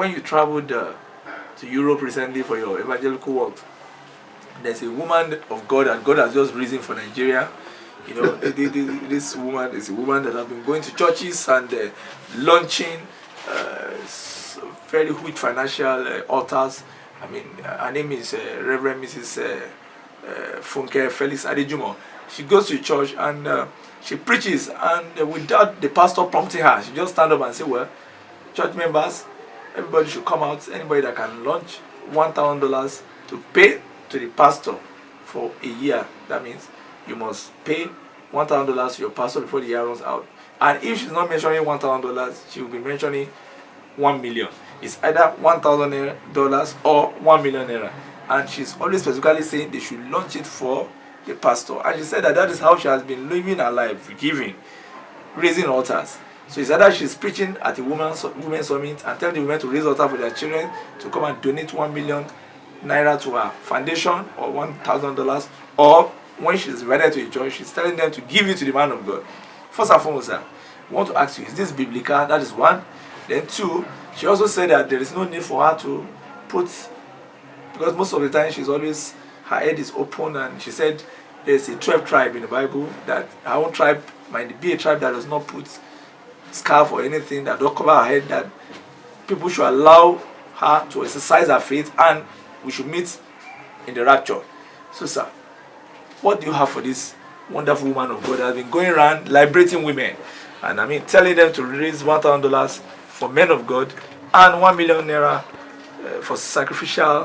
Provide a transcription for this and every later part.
when you traveled to Europe recently for your evangelical work, there's a woman of God, and God has just risen for Nigeria. You know, this woman is a woman that has been going to churches and launching very huge financial altars. I mean, her name is Reverend Mrs. Funke Felix-Adejumo. She goes to church and she preaches, and without the pastor prompting her, she just stand up and say, well, church members, everybody should come out. Anybody that can launch $1,000 to pay to the pastor for a year. That means you must pay $1,000 to your pastor before the year runs out. And if she's not mentioning $1,000, she will be mentioning 1 million. It's either $1,000 or 1 million naira. And she's always specifically saying they should launch it for the pastor. And she said that is how she has been living her life, giving, raising altars. So it's either she's preaching at a women's summit and telling the women to raise altar for their children, to come and donate 1 million naira to her foundation, or $1,000, or when she's invited to a church, she's telling them to give it to the man of God. First and foremost, I want to ask you, is this biblical? That is one. Then two, she also said that there is no need for her to put, because most of the time she's always, her head is open, and she said there's a 12 tribe in the Bible, that her own tribe might be a tribe that does not put scarf or anything, that don't cover her head, that people should allow her to exercise her faith, and we should meet in the rapture. So sir, what do you have for this wonderful woman of God that has been going around liberating women, and I mean telling them to raise $1,000 for men of God and 1 million naira for sacrificial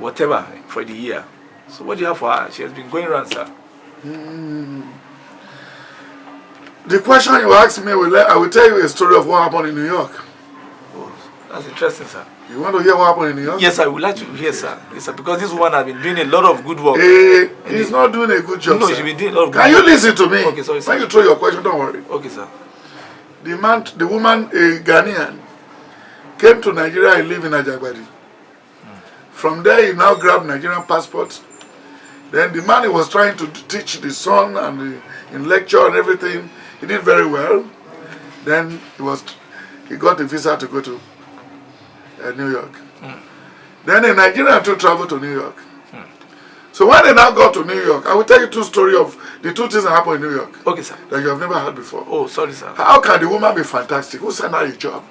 whatever for the year? So what do you have for her? She has been going around, sir. The question you asked me, I will tell you a story of what happened in New York. Oh, that's interesting, sir. You want to hear what happened in New York? Yes, I would like to hear, sir. Yes, sir, because this woman has been doing a lot of good work. He's not doing a good job, no, sir. she's been doing a lot of good Can work. you listen to me? Okay, sorry, sir. When you throw your question, don't worry. Okay, sir. The woman, a Ghanaian, came to Nigeria and lived in Ajagbadi. From there, he now grabbed Nigerian passport. Then the man, he was trying to teach the son and in lecture and everything. He did very well. Then he got a visa to go to New York. Then a Nigerian too traveled to New York. So when they now got to New York, I will tell you two stories of the two things that happened in New York. Okay, sir. That you have never heard before. Oh, sorry, sir. How can the woman be fantastic? Who sent her a job?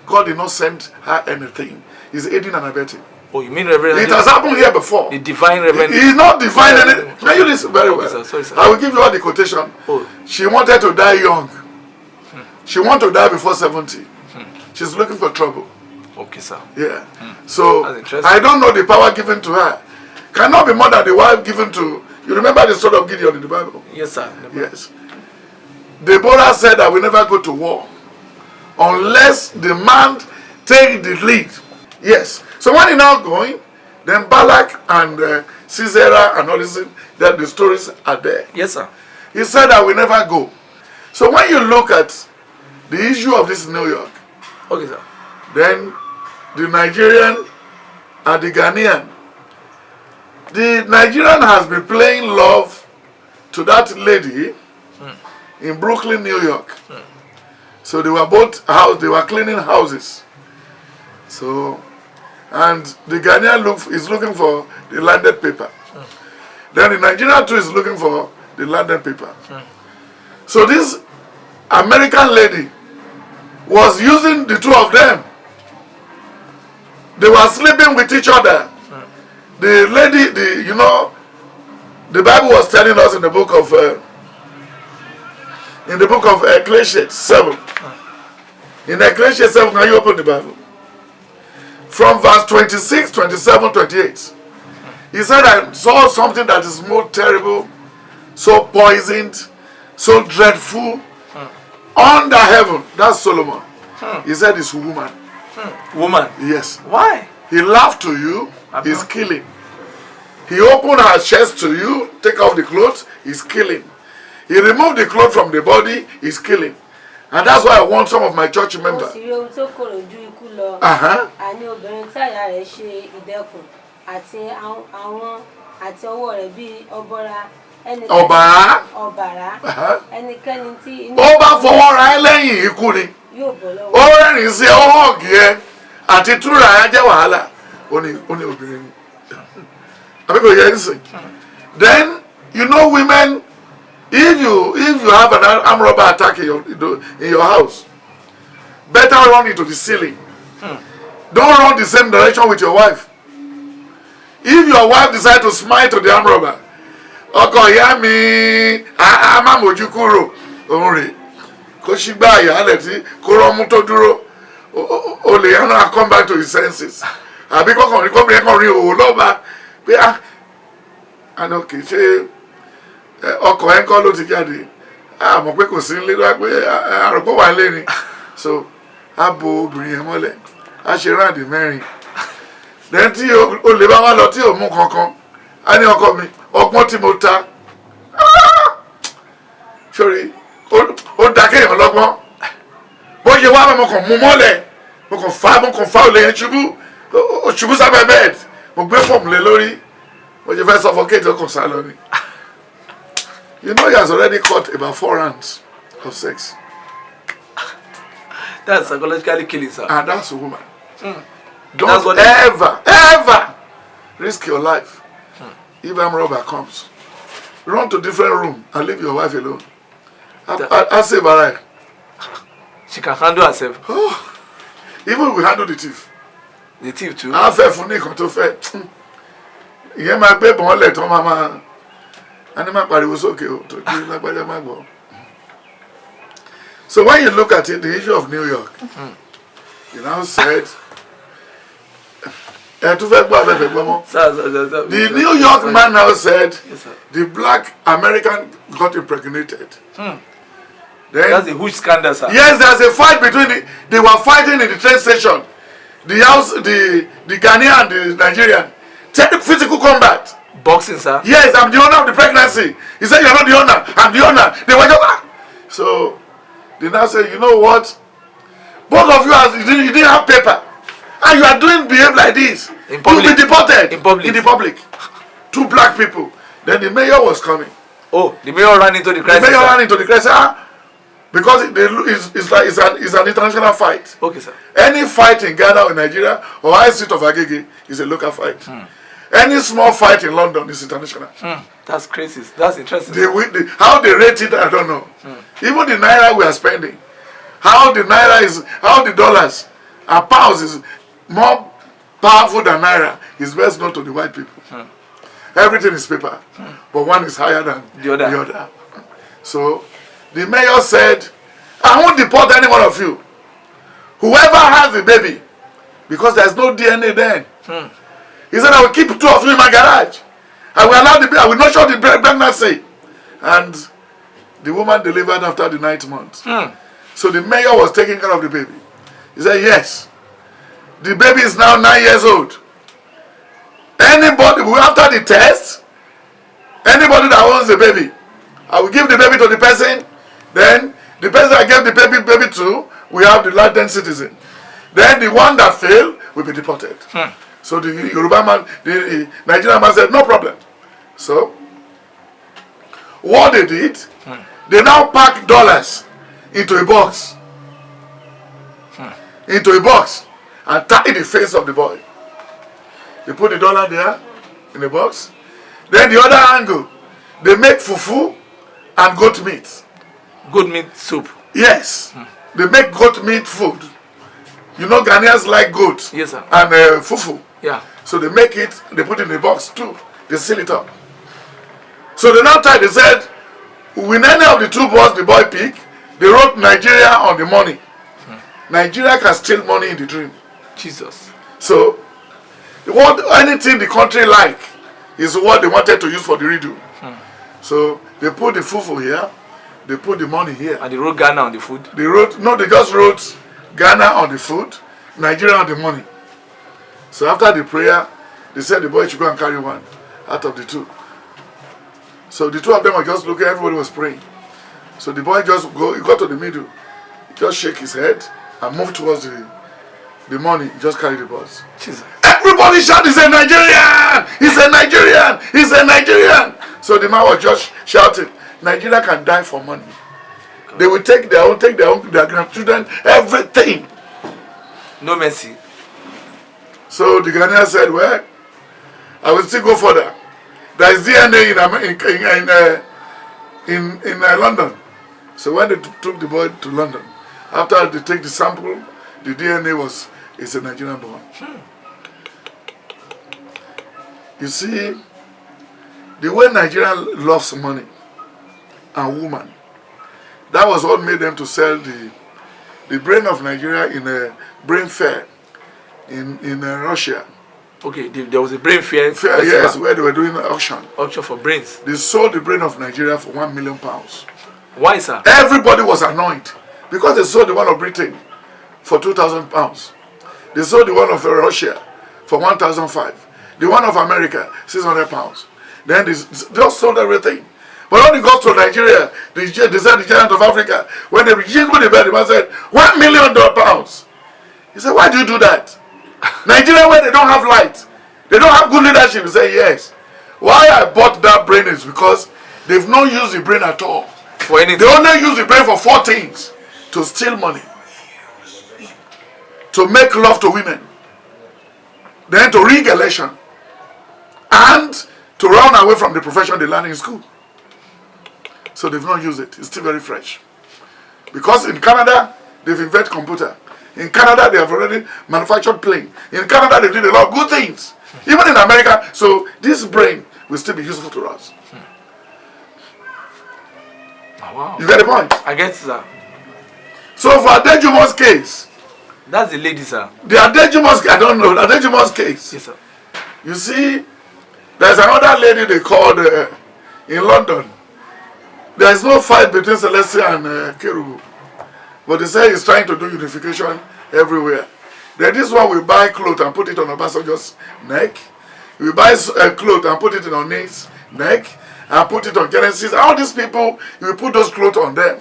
God did not send her anything. He's aiding and abetting. Oh, you mean Reverend? It has happened here before. The divine Reverend. He is not divine anything. Can you listen very well? Sir, sorry, sir. I will give you all the quotation. Oh. She wanted to die young. She wanted to die before 70. She's looking for trouble. Okay, sir. Yeah. So That's interesting. I don't know the power given to her. Cannot be more than the wife given to. You remember the story of Gideon in the Bible? Yes, sir. Yes. Deborah said I will never go to war unless the man take the lead. Yes. So when he now going, then Balak and Sisera and all this, that the stories are there. Yes, sir. He said I will never go. So when you look at the issue of this New York, Okay, sir. then the Nigerian and the Ghanaian, the Nigerian has been playing love to that lady in Brooklyn, New York. So they were both they were cleaning houses. So, and the Ghanaian is looking for the landed paper. Then the Nigerian too is looking for the landed paper. So this American lady was using the two of them. They were sleeping with each other. The lady, the Bible was telling us in the book of Ecclesiastes 7. In Ecclesiastes 7, can you open the Bible? From verse 26, 27, 28. He said, I saw something that is more terrible, so poisoned, so dreadful, under heaven. That's Solomon. He said it's woman. Woman? Yes. Why? He laughed to you, he's killing. He opened her chest to you, take off the clothes, he's killing. He removed the clothes from the body, he's killing. And that's why I want some of my church members. Ọ̀bàrà. Ẹnikẹ́ni tí ó bá fọwọ́ ra ẹ lẹ́yìn ikú ni. Ó rẹ́rìn sí ẹ, ó hàn gí ẹ. Àti túra ẹ jẹ́ wàhálà. Ó ní obìnrin ni. Àbíkò yẹn sìn. Then you know women, if you have an armed robber attack in your house, better run into the ceiling. Don't run the same direction with your wife. If your wife decides to smite to the armed robber, ọkọ ìyá mi a máa mójú kúrò òun rè kó ṣígbà ìyálẹ̀ tí kó rọ́mú tó dúró olè yẹn náà come back to his senses. Àbí kọ́kànrin kọ́bìnrin òwò lọ́ba pé àná kì í ṣe ọkọ̀ ẹ̀ ń kọ́ ló ti jáde àmọ́ pé kò sí nílé wá pé àròpọ̀ wà lé ni so a bo obìnrin yẹn mọ́lẹ̀ a ṣe ráàdì mẹ́rin lẹ́yìn tí olè bá wá lọ tí ò mú kankan a ní ọkọ mi ọgbọ́n tí mo ta sórí ó dá kéèyàn lọ́gbọ́n bó ṣe wá mo kàn mú mọ́lẹ̀ mo kàn fa olè yẹn ṣubú sábẹ́ bẹ́ẹ̀dì mo gbé fọ́ọ̀mù lé lórí mo ṣe fẹ́ suffocate ọkàn sá lọ ni. You know he has already caught about 4 rounds of sex. That's psychologically killing, sir. And that's a woman. Don't ever risk your life. If armed robber comes, run to different room and leave your wife alone. I save her life. She can handle herself. Oh, even we handle the thief. The thief too. I fẹ́ fún ní nǹkan tó fẹ́. Ìyẹn máa gbé bọ́n lẹ̀ tó máa and má pariwo sókè o tó di lágbájá má gbọ́. So when you look at it, the issue of New York, you now said, the New York man now said, yes, the black American got impregnated. Then, that's a huge scandal, sir. Yes, there's a fight between they were fighting in the train station. The Ghanaian and the Nigerian. Physical combat. Boxing, sir? Yes, I'm the owner of the pregnancy. He said, you're not the owner. I'm the owner. They were just... So, they now say, you know what? Both of you, you didn't have paper. And you are behave like this. In public. You'll be deported. In public. In the public. 2 black people. Then the mayor was coming. Oh, the mayor ran into the crisis. The mayor ran into the crisis. Because it's an international fight. Okay, sir. Any fight in Ghana or Nigeria or High Street of Agege is a local fight. Any small fight in London is international. That's crazy. That's interesting. How they rate it, I don't know. Even the naira we are spending, how the dollars and pounds is more powerful than naira is best known to the white people. Everything is paper, but one is higher than the other. So the mayor said, I won't deport any one of you. Whoever has a baby, because there's no DNA then. He said, I will keep 2 of you in my garage. I will not show the pregnancy. And the woman delivered after the 9th month. So the mayor was taking care of the baby. He said, yes. The baby is now 9 years old. Anybody, after the test, anybody that owns the baby, I will give the baby to the person. Then the person I gave the baby to, we have the latent citizen. Then the one that failed will be deported. So the Yoruba man, the Nigerian man said, no problem. So, what they did, they now pack dollars into a box. Into a box and tie the face of the boy. They put the dollar there in the box. Then the other angle, they make fufu and goat meat. Goat meat soup? Yes. They make goat meat food. You know Ghanaians like goat. Yes, sir. And fufu. Yeah. So they make it, they put it in the box too. They seal it up. So they now they said, when any of the 2 boys the boy pick, they wrote Nigeria on the money. Nigeria can steal money in the dream. Jesus. So, anything the country like is what they wanted to use for the redo. So they put the fufu here, they put the money here. And they wrote Ghana on the food? They just wrote Ghana on the food, Nigeria on the money. So after the prayer, they said the boy should go and carry one out of the 2. So the 2 of them were just looking, everybody was praying. So the boy he got to the middle, he just shake his head and move towards the money, he just carried the bus. Jesus. Everybody shout, he's a Nigerian! He's a Nigerian! He's a Nigerian! So the man was just shouting, Nigeria can die for money. God. They will take their grandchildren, everything. No mercy. So the Ghanaian said, well, I will still go further. There is DNA in London. So when they took the boy to London, after they take the sample, the DNA is a Nigerian boy. You see, the way Nigeria loves money and woman, that was what made them to sell the brain of Nigeria in a brain fair in Russia. Okay, there was a brain fair. Yes, where they were doing an auction. Auction for brains. They sold the brain of Nigeria for £1 million. Why, sir? Everybody was annoyed because they sold the one of Britain for £2,000. They sold the one of Russia for £1,500. The one of America, £600. Then they just sold everything. But when it goes to Nigeria, they said the giant of Africa, when they jingled the bell, the man said, £1 million. He said, why do you do that? Nigeria, where they don't have light, they don't have good leadership. He said, yes. Why I bought that brain is because they've not used the brain at all. For anything. They only use the brain for 4 things: to steal money, to make love to women, then to rig election, and to run away from the profession they learn in school. So they've not used it. It's still very fresh. Because in Canada, they've invented computer. In Canada, they have already manufactured plane. In Canada, they did a lot of good things. Even in America, so this brain will still be useful to us. Oh, wow. You get the point? I get it, sir. So for Adejumo's case, that's the lady, sir. The Adejumo's, I don't know, Adejumo's case. Yes, sir. You see, there's another lady they called in London. There is no fight between Celestia and Kerubu. But they say he's trying to do unification everywhere. Then this one will buy clothes and put it on Obasanjo's neck. We buy clothes and put it on his neck and put it on Genesis. All these people, we put those clothes on them.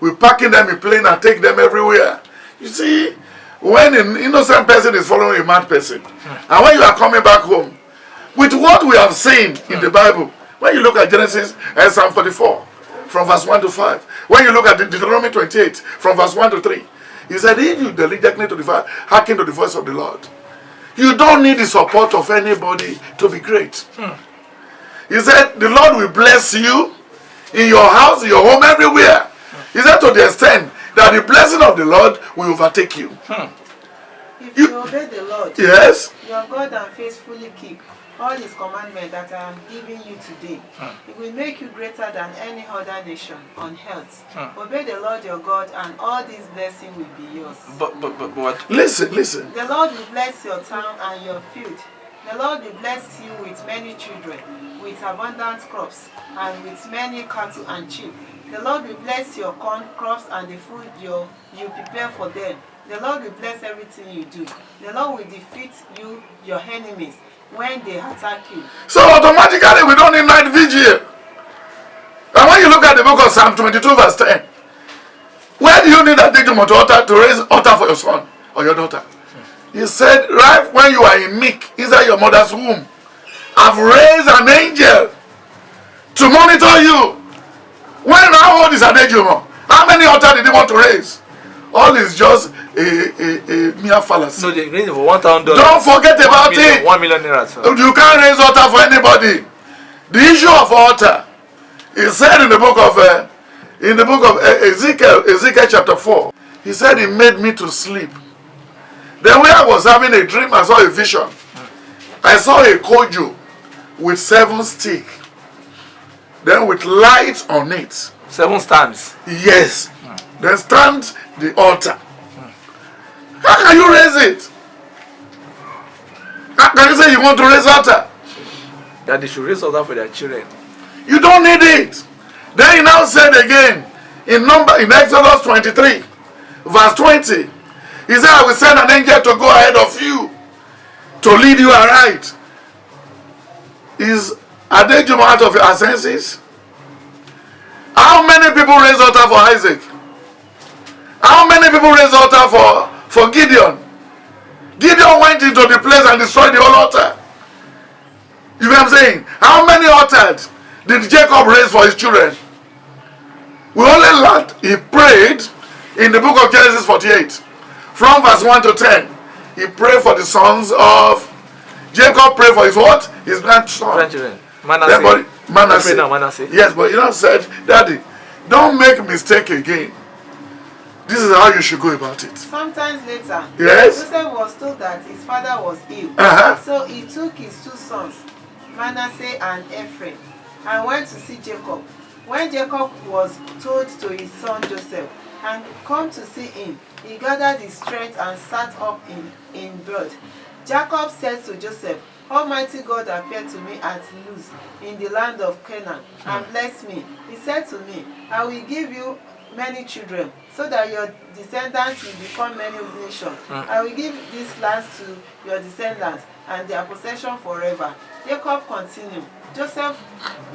We packing them in plane and take them everywhere. You see, when an innocent person is following a mad person, and when you are coming back home, with what we have seen in the Bible, when you look at Genesis and Psalm 44, from verse 1 to 5, when you look at Deuteronomy 28, from verse 1 to 3, he said, if you diligently hearken to the voice of the Lord, you don't need the support of anybody to be great. He said, the Lord will bless you in your house, in your home, everywhere. He said, to the extent that the blessing of the Lord will overtake you. If you obey the Lord, yes, your God, and faithfully keep all his commandments that I am giving you today, it will make you greater than any other nation on earth. Obey the Lord your God, and all these blessings will be yours. But what? listen. The Lord will bless your town and your field. The Lord will bless you with many children, with abundant crops, and with many cattle and sheep. The Lord will bless your corn crops and the food you prepare for them. The Lord will bless everything you do. The Lord will defeat your enemies, when they attack you. So automatically we don't need night vigil. And when you look at the book of Psalm 22 verse 10, where do you need Adejumo to raise altar for your son or your daughter? He said, right when you are in milk, inside your mother's womb, I've raised an angel to monitor you. When how old is Adejumo? How many altars did he want to raise? All is just a mere fallacy. No, they raised for $1,000. Don't forget about it. 1 million naira, sir. You can't raise altar for anybody. The issue of altar is said in the book of Ezekiel chapter 4. He said he made me to sleep. Then when I was having a dream, I saw a vision. I saw a kojo with 7 sticks. Then with light on it. 7 stands. Yes. Then stand the altar. How can you raise it? How can you say you want to raise altar? That they should raise altar for their children. You don't need it. Then he now said again in Exodus 23, verse 20, he said, I will send an angel to go ahead of you to lead you aright. Is Adejumo out of your senses? How many people raise altar for Isaac? How many people raise altar for Gideon? Gideon went into the place and destroyed the whole altar. You know what I'm saying? How many altars did Jacob raise for his children? We only learned he prayed in the book of Genesis 48, from verse 1 to 10. he prayed for the sons of Jacob. Prayed for his what? His grandchildren. Manasseh. Yes, but he said, Daddy, don't make a mistake again. This is how you should go about it. Sometimes later, yes, Joseph was told that his father was ill. So he took his two sons, Manasseh and Ephraim, and went to see Jacob. When Jacob was told to his son Joseph, and come to see him, he gathered his strength and sat up in bed. Jacob said to Joseph, Almighty God appeared to me at Luz in the land of Canaan and blessed me. He said to me, I will give you many children, so that your descendants will become many nations. I will give these lands to your descendants and their possession forever. Jacob continued, Joseph,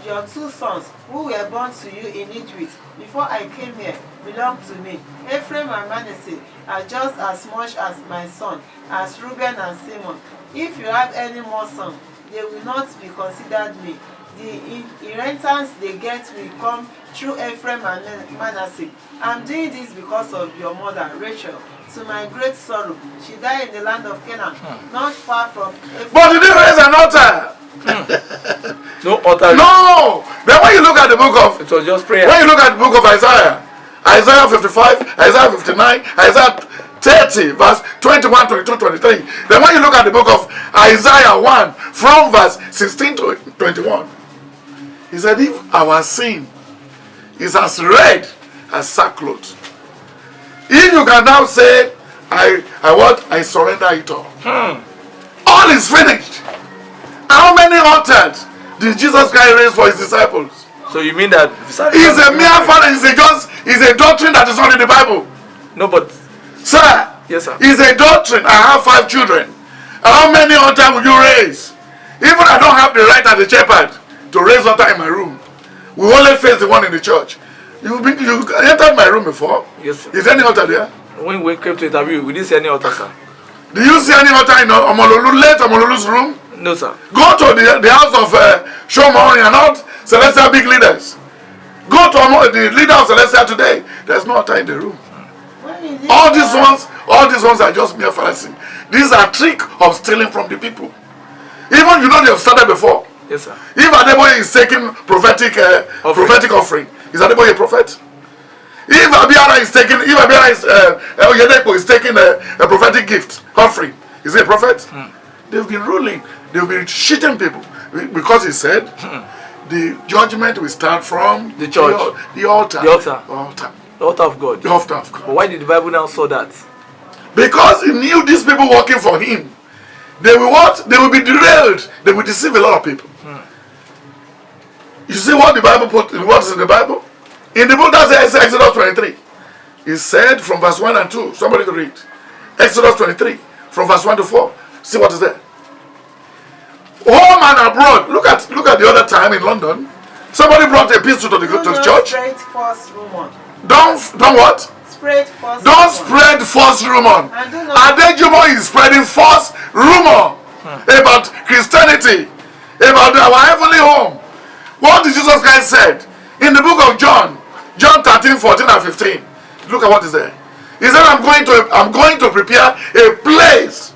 your two sons, who were born to you in Egypt before I came here, belong to me. Ephraim and Manasseh are just as much as my son, as Reuben and Simon. If you have any more sons, they will not be considered me. The inheritance they get will come through Ephraim and Manasseh. I'm doing this because of your mother, Rachel. To my great sorrow, she died in the land of Canaan, not far from Ephraim. But did you raise an altar? No altar. No! Then when you look at the book of... It was just prayer. When you look at the book of Isaiah, Isaiah 55, Isaiah 59, Isaiah 30, verse 21, 22, 23. Then when you look at the book of Isaiah 1, from verse 16 to 21, he said, if our sin is as red as sackcloth, if you can now say, I surrender it all. All is finished. How many altars did Jesus Christ raise for his disciples? So you mean that it's a mere father, it's a doctrine that is not in the Bible. No, but sir, yes, sir. It's a doctrine. I have 5 children. How many altars will you raise? Even I don't have the right as a shepherd to raise altar in my room. We only face the one in the church. You entered my room before? Yes, sir. Is there any altar there? When we came to interview, we didn't see any altar, sir. Do you see any altar in Omololu's room? No, sir. Go to the house of Shomori and all Celestial big leaders. Go to the leader of Celestial today. There's no altar in the room. All these ones are just mere fallacy. These are tricks of stealing from the people. Even they have started before. Yes, sir. If Adeboye is taking prophetic offering, is Adeboye a prophet? If Abiara is taking, Oyedepo is taking a prophetic gift offering, is he a prophet? They've been ruling, they've been cheating people because he said the judgment will start from the church, the altar, the altar of God. The altar of God. But why did the Bible now saw that? Because he knew these people working for him, they will what? They will be derailed. They will deceive a lot of people. You see what the Bible put? What is in the Bible? In the book that says Exodus 23, it said from verse 1 and 2. Somebody to read. Exodus 23, from verse 1 to 4. See what is there. Home and abroad. Look at the other time in London. Somebody brought a pistol to the church. Spread false rumor. Don't what? Spread false Don't rumor. Spread false rumor. Adejumo is spreading false rumor about Christianity, about our heavenly home. What did Jesus Christ said in the book of John 13, 14 and 15? Look at what is there. He said, I'm going to prepare a place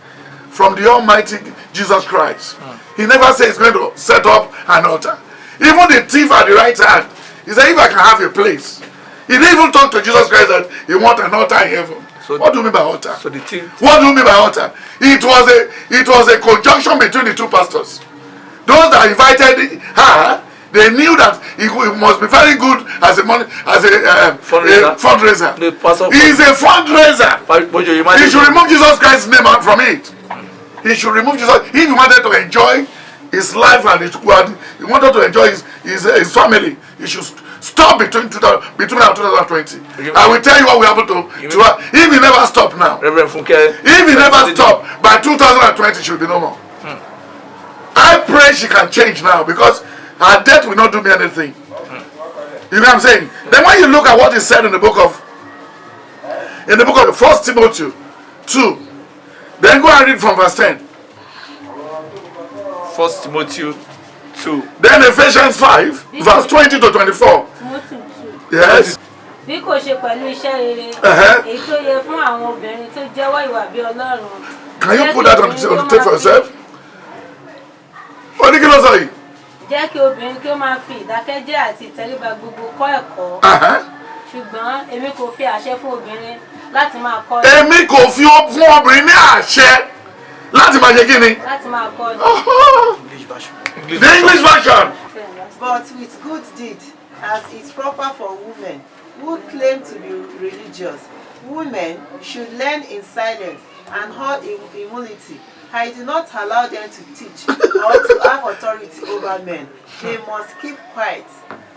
from the Almighty Jesus Christ. He never said he's going to set up an altar. Even the thief at the right hand, he said, if I can have a place. He didn't even talk to Jesus Christ that he want an altar in heaven. So what do you mean by altar? So the thief. What do you mean by altar? It was a conjunction between the two pastors. Those that invited her, they knew that he must be very good as a fundraiser. He's a fundraiser. He should remove Jesus Christ's name out from it. He should remove Jesus. If he wanted to enjoy his life and he wanted to enjoy his family, he should stop between now and 2020. I will tell you what will happen to if he never stop now. Reverend Funke. If he never stop, by 2020 should be no more. I pray she can change now because her death will not do me anything. You know what I'm saying? Then when you look at what is said in the book of 1 Timothy 2, then go and read from verse 10. 1 Timothy 2. Then Ephesians 5, verse 20 to 24. Timothy 2. Yes. bí kò ṣe pẹ̀lú iṣẹ́ rere èyí tó yẹ fún àwọn obìnrin tó jẹ́wọ́ ìwà bí Ọlọ́run. Can you put that on the tape for yourself? Ó ní kí ló sọ yìí? Jẹ́ kí obìnrin kí ó máa fi ìdákẹ́jẹ́ àti ìtẹríba gbogbo kọ́ ẹ̀kọ́. Ṣùgbọ́n èmi kò fi àṣẹ fún obìnrin láti máa kọ́. Èmi kò fi fún obìnrin ní àṣẹ láti máa ṣe kí ni? Láti máa kọ́. The English version. But with good deed, as is proper for women who claim to be religious, women should learn in silence and hold in humility. I do not allow them to teach or to have authority over men. They must keep quiet,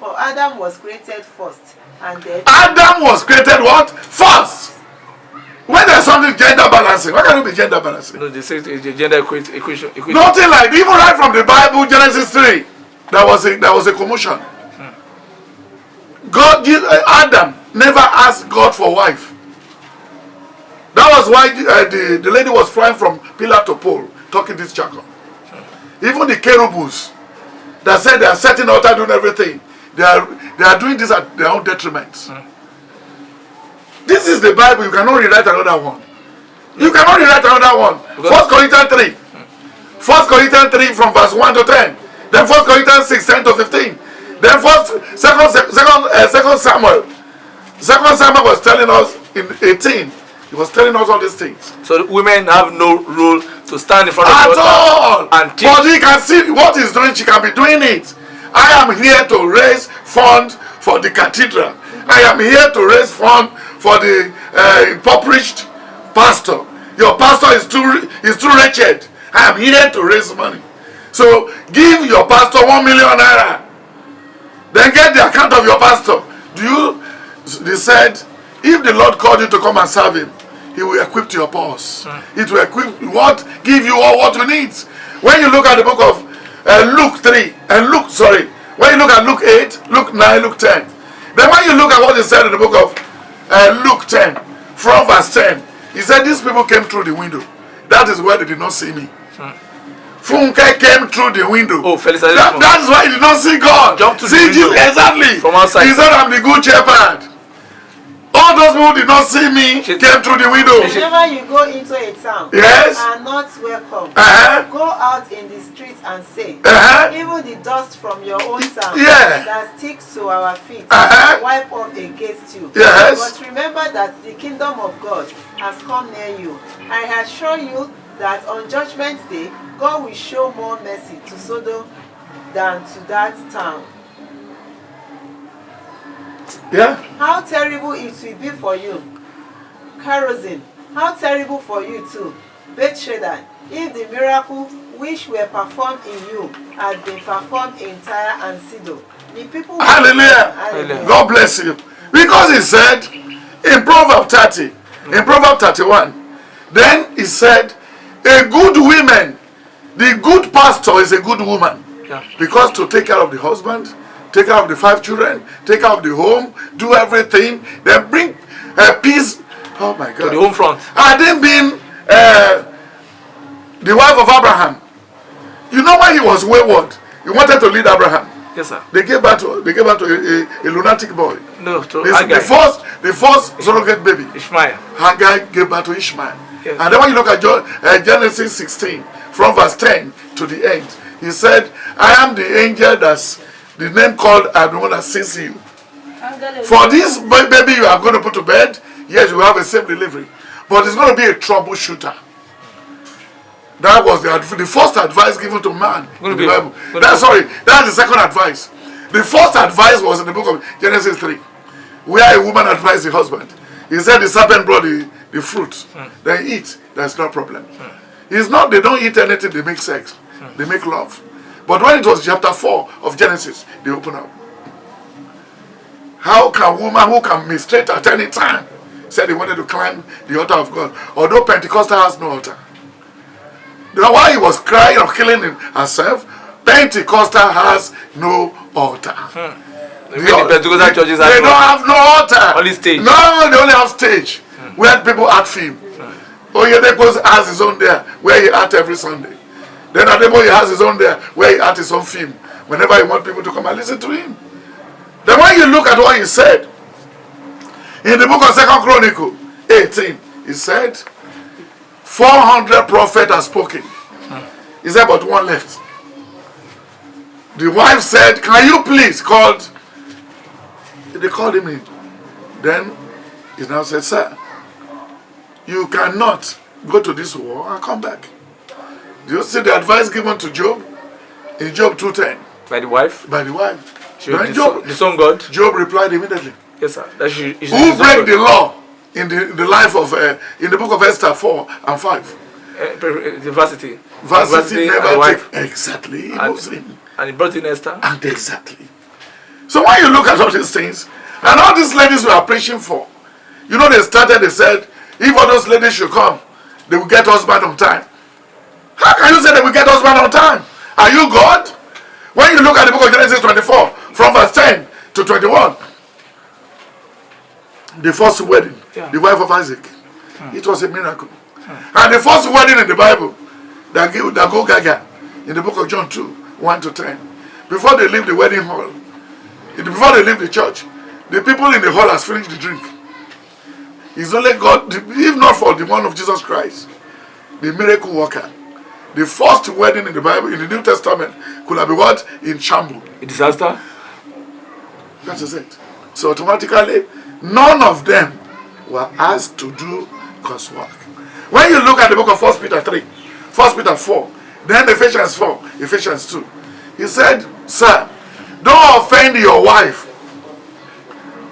for Adam was created first, and then Adam was created what? First. When there's something gender balancing, why can't it be gender balancing? No, they say it's a gender equation. Nothing like, even right from the Bible, Genesis 3, there was a commotion. Adam never asked God for wife. That was why the lady was flying from pillar to pole, talking this jargon. Even the cherubs that said they are setting altar, doing everything, they are doing this at their own detriment. This is the Bible. You cannot rewrite another one. You cannot rewrite another one. 1 Corinthians 3. 1 Corinthians 3 from verse 1 to 10. Then 1 Corinthians 6, 10 to 15. Then 2 Samuel. 2 Samuel was telling us in 18. He was telling us all these things. So women have no role to stand in front of at the all. And teach. But he can see what he's doing. She can be doing it. I am here to raise funds for the cathedral. I am here to raise funds for the impoverished pastor. Your pastor is too wretched. I am here to raise money. So give your pastor 1 million naira. Then get the account of your pastor. They said, if the Lord called you to come and serve him, he will equip your purse. It will give you all what you need. When you look at the book of Luke 3, when you look at Luke 8, Luke 9, Luke 10, then when you look at what he said in the book of Luke 10, from verse 10, he said, these people came through the window. That is why they did not see me. Funke came through the window. Oh, Felix-Adejumo. That is why he did not see God. Jump to the see window. Exactly. From outside. He said, I'm the good shepherd. All those people did not see me came through the window. whenever you go into a town Yes. and not welcome, go out in the streets and say, even the dust from your own town that sticks to our feet, wipe off against you. Yes. But remember that the kingdom of God has come near you. I assure you that on Judgment Day, God will show more mercy to Sodom than to that town. Yeah. How terrible it will be for you. Kerosene, how terrible for you too. Bethsaida, if the miracle which were performed in you had been performed in Tyre and Sidon, the people. Hallelujah. Hallelujah. God bless you. Because he said in Proverbs 30, in Proverbs 31, then he said, a good woman, the good pastor is a good woman. Yeah. Because to take care of the husband, take care of the 5 children, take care of the home, do everything, then bring peace. Oh my God. To the home front. Hadn't been the wife of Abraham. You know when he was wayward, he wanted to lead Abraham. Yes, sir. They gave birth to a lunatic boy. No, to The first surrogate baby. Ishmael. Haggai gave birth to Ishmael. Yes. And then when you look at Genesis 16, from verse 10 to the end, he said, I am the angel that's the name called Adonai that sees you. For this baby you are going to put to bed, yes, you have a safe delivery. But it's going to be a troubleshooter. That was the first advice given to man in the Bible. That's the second advice. The first advice was in the book of Genesis 3, where a woman advised the husband. He said the serpent brought the fruit. They eat, there's no problem. It's not they don't eat anything, they make sex. They make love. But when it was chapter 4 of Genesis, they open up. How can a woman who can menstruate at any time said he wanted to climb the altar of God, although Pentecostal has no altar? While he was crying or killing herself, Pentecostal has no altar. The Pentecostal churches they don't have no altar. Only stage. No, they only have stage where people act film. Oyedepo has his own there where he act every Sunday. Then Adeboye has his own there where he act his own film whenever he wants people to come and listen to him. Then when you look at what he said, In the book of 2nd Chronicle 18, he said, 400 prophets have spoken. He said, but one left. The wife said, can you please call? They called him in. Then he now said, sir, you cannot go to this war and come back. Do you see the advice given to Job? In Job 2:10. By the wife? By the wife. When Job, the son God? Job replied immediately. Yes, sir. Who break the law in the life of, in the book of Esther 4 and 5? The varsity. Varsity never wife. take. Exactly. And he brought in Esther. And exactly. So when you look at all these things, and all these ladies we are preaching for, you know they said, if all those ladies should come, they will get husband on time. How can you say they will get husband on time? Are you God? When you look at the book of Genesis 24, from verse 10 to 21, the first wedding, the wife of Isaac, it was a miracle. And the first wedding in the Bible, that go gaga, in the book of John 2, 1 to 10, before they leave the wedding hall, before they leave the church, the people in the hall has finished the drink. It's only God, if not for the one of Jesus Christ, the miracle worker. The first wedding in the Bible, in the New Testament, could have been what? In shambles. A disaster? That is it. So automatically, none of them were asked to do God's work. When you look at the book of 1 Peter 3, 1 Peter 4, then Ephesians 4, Ephesians 2, he said, sir, don't offend your wife.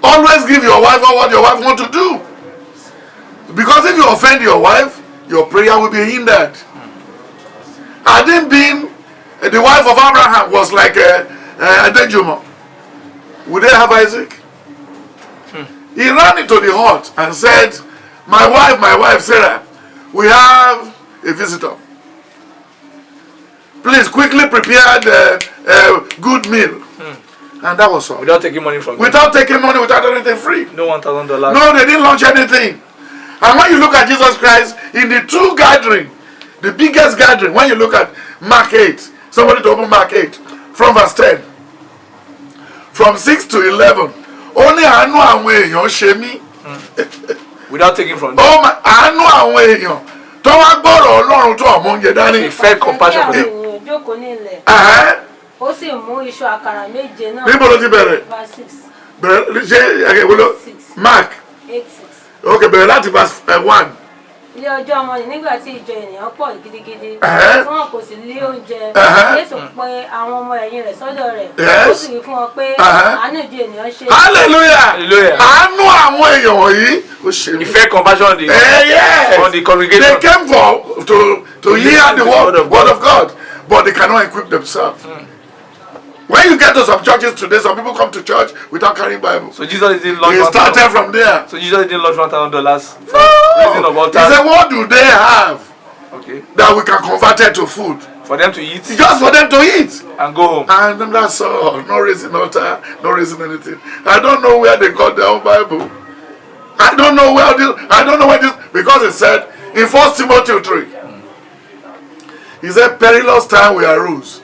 Always give your wife what your wife wants to do. Because if you offend your wife, your prayer will be hindered. Hadn't been the wife of Abraham was like Adejumo, would they have Isaac? He ran into the hut and said, my wife Sarah, we have a visitor. Please quickly prepare the good meal. And that was all. Without taking money from them. Without taking money, without anything free. No $1,000. No, they didn't launch anything. And when you look at Jesus Christ in the true gathering, the biggest gathering, when you look at Mark 8, somebody to open Mark 8, from verse 10, from 6 to 11, only àánú àwọn èèyàn ṣe mí. Without taking from them. Oh my, àánú àwọn èèyàn tó wá gbọ́rọ̀ Ọlọ́run tó ọmọ oúnjẹ dání. He felt compassion for them. Ó sì mú iṣu àkàrà méje náà. Níbo ló ti bẹ̀rẹ̀? Verse 6. Bẹ̀rẹ̀ ṣé ẹ̀kẹ́wọ́lọ́ Mark. 8:6. Ok, bẹ̀rẹ̀ láti verse 1. Ilé ọjọ́ ọmọ yìí nígbà tí ìjọ ènìyàn pọ̀ gidigidi. Tí wọn kò sì lé oúnjẹ. Jésù pè àwọn ọmọ ẹ̀yìn rẹ̀ sọ́dọ̀ rẹ̀. Ó sì wí fún wọn pé àánú ìjọ ènìyàn ṣe. Hallelujah! Àánú àwọn èèyàn wọ̀nyí ó ṣe mí. He felt compassion on the congregation. They came to hear the word of God, but they cannot equip themselves. When you get to some churches today, some people come to church without carrying Bible. So Jesus didn't launch He started from there. So Jesus didn't launch $1,000. No! He said, what do they have that we can convert it to food? For them to eat. Just for them to eat. And go home. And then that's all. No raising altar, no raising anything. I don't know where they got their own Bible. I don't know where this, because it said in 1 Timothy 3, he said, perilous time will arise.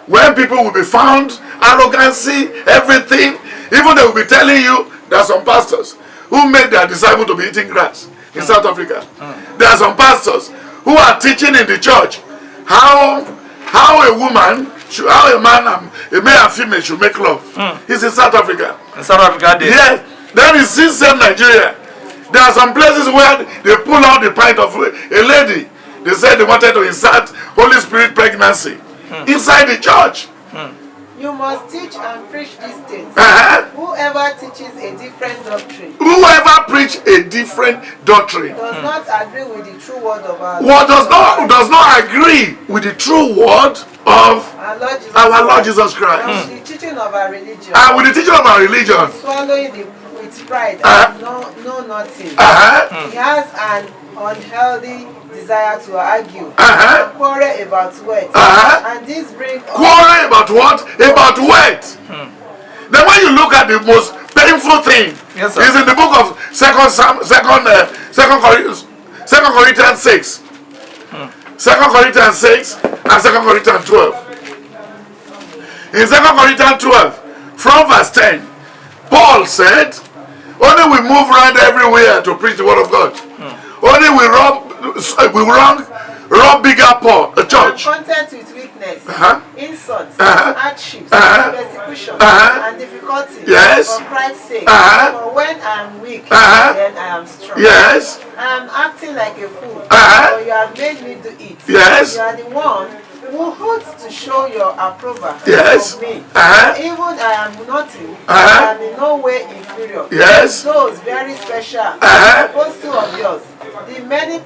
When people will be found, arrogancy, everything, even they will be telling you, there are some pastors who made their disciples to be eating grass in South Africa. There are some pastors who are teaching in the church how a woman, how a man, a male and female should make love. It's in South Africa. In South Africa, yes. Then it's in same Nigeria. There are some places where they pull out the pint of a lady. They said they wanted to insert Holy Spirit pregnancy inside the church. You must teach and preach these things. Whoever teaches a different doctrine. Whoever preach a different doctrine does not agree with the true word of our Lord. Does not agree with the true word of our Lord Jesus Christ. And with the teaching of our religion. And with the teaching of our religion. Swallowing with pride and know nothing. He has an unhealthy desire to argue and quarrel about words. And this brings quarrel about what? About words. Then when you look at the most painful thing, is in the book of 2 Corinthians 6. 2 Corinthians 6 and 2 Corinthians 12. In 2 Corinthians 12, from verse 10, Paul said, Only we move around everywhere to preach the word of God. Only we rob bigger church. I'm content with weakness, insults, hardships, persecution, and difficulty. Yes. For Christ's sake. For when I'm weak, then I am strong. Yes. I am acting like a fool, but you have made me do it. Yes. You are the one who hopes to show your approval Yes. of me. Uh-huh. Even I am nothing, I am in no way inferior. Yes. Those very special apostle of yours, the many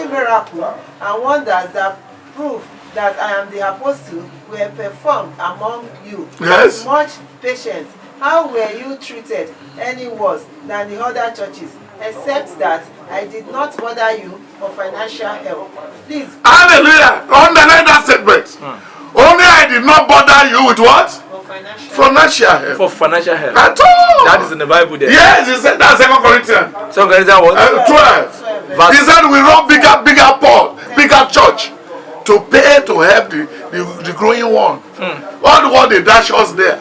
miracles and wonders that prove that I am the apostle were performed among you. Yes. With much patience. How were you treated any worse than the other churches, except that I did not bother you for financial help? Please. Hallelujah. Underline that statement. Only I did not bother you with what? For financial help. For financial help. At all. That is in the Bible there. Yes, he said that 2 Corinthians 2 Corinthians what? 12. He said we rob bigger church to pay to help the growing one. All the while they dash us there.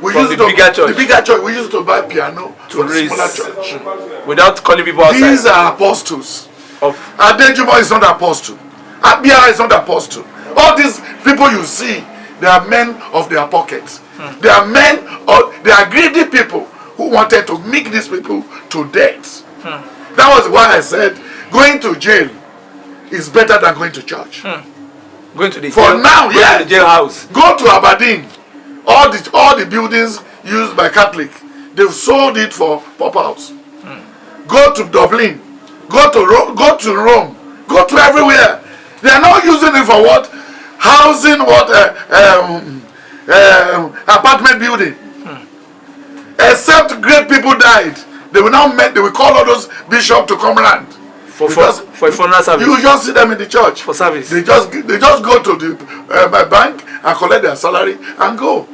We From use the bigger church. The bigger church. We used to buy piano to the raise. smaller church. Without calling people outside. These are apostles. Of Adejumo is not apostle. Abia is not apostle. All these people you see, they are men of their pockets. They are they are greedy people who wanted to make these people to death. That was why I said going to jail is better than going to church. going to the For jail, now, going yeah. to the jailhouse. Go to Aberdeen. All the buildings used by Catholic, they've sold it for pop house. Go to Dublin. Go to Rome. Go to everywhere. They are not using it for what? Housing, what? Apartment building. Except great people died. They will call all those bishops to come around. For a funeral service. You just see them in the church. For service. They just go to the bank and collect their salary and go.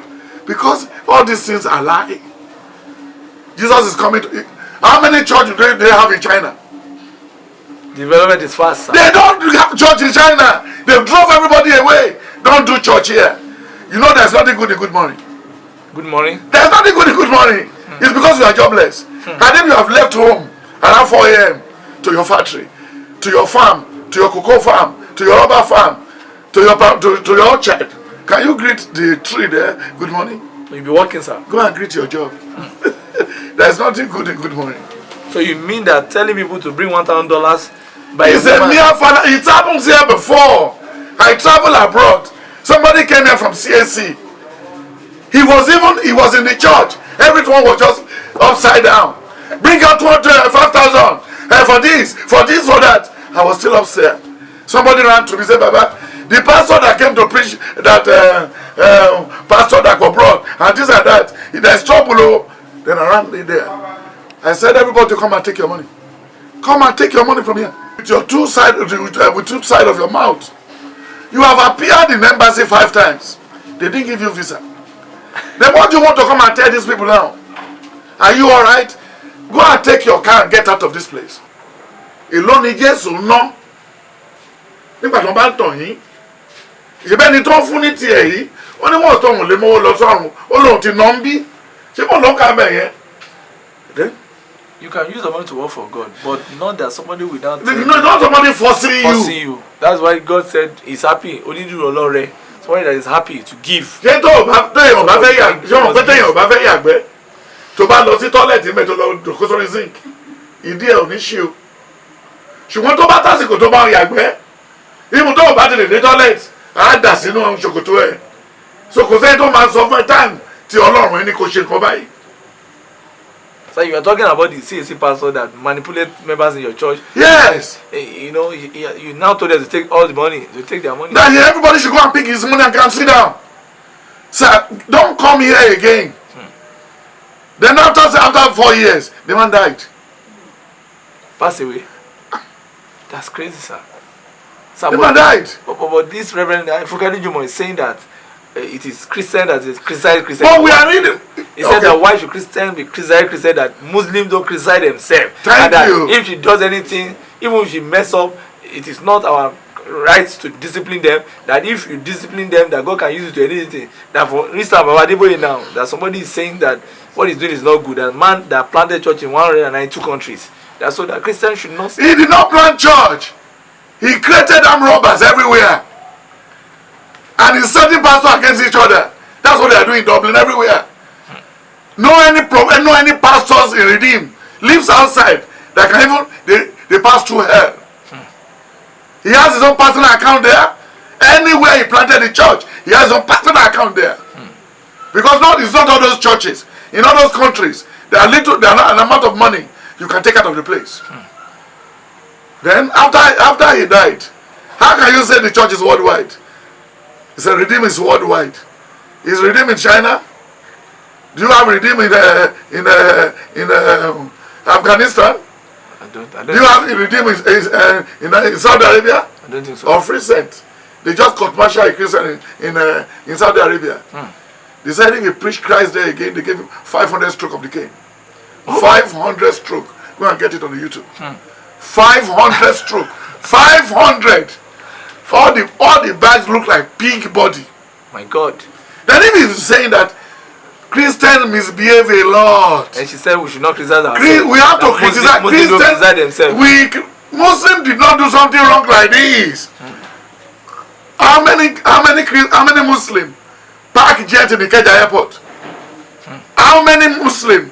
Because all these things are lying. Jesus is coming to... How many churches do they have in China? Development is fast, sir. They don't have church in China. They drove everybody away. Don't do church here. You know there's nothing good in good morning. Good morning. There's nothing good in good morning. It's because you are jobless. And then you have left home around 4 a.m. to your factory, to your farm, to your cocoa farm, to your rubber farm, to your orchard. Can you greet the tree there? Good morning. You'll be working, sir. Go and greet your job. There's nothing good in good morning. So you mean that telling people to bring $1,000 by It's a mere father. It happens here before. I travel abroad. Somebody came here from CAC. He was in the church. Everyone was just upside down. Bring out 5,000 for this, for that. I was still upstairs. Somebody ran to me and said, Baba, the pastor that came to preach, that pastor that got brought, and this and that, there's trouble. Then I ran in there. I said, everybody come and take your money. Come and take your money from here. With your two sides of your mouth. You have appeared in embassy 5 times. They didn't give you visa. Then what do you want to come and tell these people now? Are you alright? Go and take your car and get out of this place. Èló ni Jésù ná. Nígbà tó bá ń tàn yín. Ìṣẹ́bẹ́ ni tó ń fún ní tiẹ̀ yìí. Ó ní wọ́n tó ń lè mọ́wọ́ lọ sọ́run. Ó lóun ti ná ń bí. Ṣé mo lọ́ ká bẹ̀ yẹn? Then you can use the money to work for God, but not that somebody without not somebody forcing you. That's why God said He's happy. Only do Olore. Somebody that is happy to give. Ṣé tó o bá téèyàn bá fẹ́ yàgbẹ́ tó bá lọ sí tọ́lẹ̀tì mẹ́tò lọ dòkó sórí zinc ìdí ẹ̀ ò ní ṣe o. Ṣùgbọ́n tó bá tásìkò tó bá yàgbẹ́ ìmú tó o bá ti lè dé tọ́lẹ̀tì á dà sínú ṣòkòtò ẹ̀. So kò sẹ́yìn tó máa sọ fún ẹ táìmù tí Ọlọ́run ẹni kò ṣe nǹkan báyìí. So you are talking about the CAC pastor that manipulate members in your church. Yes. You know, you now told them to take all the money, to take their money. That everybody should go and pick his money and come sit down. Sir, don't come here again. Then after 4 years, the man died. Pass away. That's crazy, sir. Sir, the man died. But this Reverend Funke Felix-Adejumo is saying that it is Christian that is criticize Christian. But we are reading. He said that why should Christian be Christian that Muslims don't criticize themselves. Thank and that you. If she does anything, even if she mess up, it is not our right to discipline them, that if you discipline them, that God can use it to anything. That for instance, Baba Adeboye now, that somebody is saying that what he's doing is not good, and man that planted church in 192 countries, that's so that Christians should not. He did not plant church. He created armed robbers everywhere, and he's setting pastors against each other. That's what they are doing in Dublin everywhere. No any pastors in Redeem lives outside that can even they pass through hell. He has his own personal account there. Anywhere he planted a church, he has his own personal account there. Because it's not all those churches in all those countries. There are not an amount of money you can take out of the place. Then after he died, how can you say the church is worldwide? He said Redeem is worldwide. Is Redeem in China? Do you have Redeem in Afghanistan? I don't Do you have Redeem in Saudi Arabia? I don't think so. Or Freecent? They just got martial a Christian in Saudi Arabia. They said if he preached Christ there again, they gave him 500 stroke of the cane. 500 stroke. Go and get it on the YouTube. 500 stroke. 500. All the bags look like pig body. My God. Then if he's saying that Christians misbehave a lot. And she said we should not criticize ourselves. We have to criticize Muslims Christians. themselves. Muslims did not do something wrong like this. How many Muslims park jet in the Ikeja airport? How many Muslims